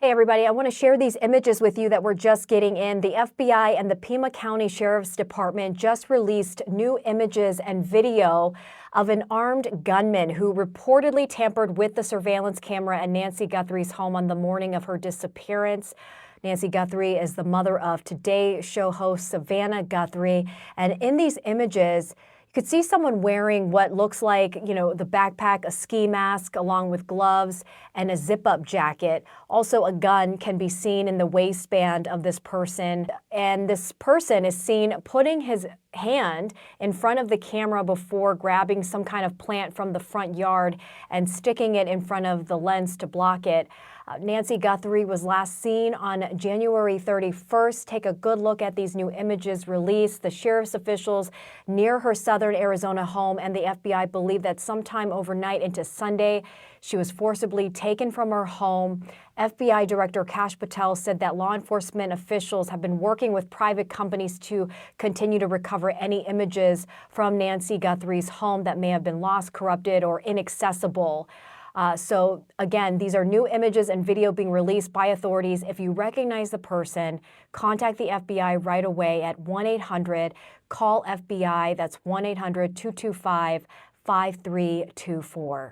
Hey everybody, I want to share these images with you that we're just getting in. The FBI and the Pima County Sheriff's Department just released new images and video of an armed gunman who reportedly tampered with the surveillance camera at Nancy Guthrie's home on the morning of her disappearance. Nancy Guthrie is the mother of Today Show host Savannah Guthrie, and in these images, you could see someone wearing what looks like, the backpack, a ski mask, along with gloves and a zip-up jacket. Also, a gun can be seen in the waistband of this person. And this person is seen putting his hand in front of the camera before grabbing some kind of plant from the front yard and sticking it in front of the lens to block it. Nancy Guthrie was last seen on January 31st. Take a good look at these new images released. The sheriff's officials near her southern Arizona home and the FBI believe that sometime overnight into Sunday, she was forcibly taken from her home. FBI Director Kash Patel said that law enforcement officials have been working with private companies to continue to recover any images from Nancy Guthrie's home that may have been lost, corrupted, or inaccessible. So again, these are new images and video being released by authorities. If you recognize the person, contact the FBI right away at 1-800-CALL-FBI. That's 1-800-225-5324.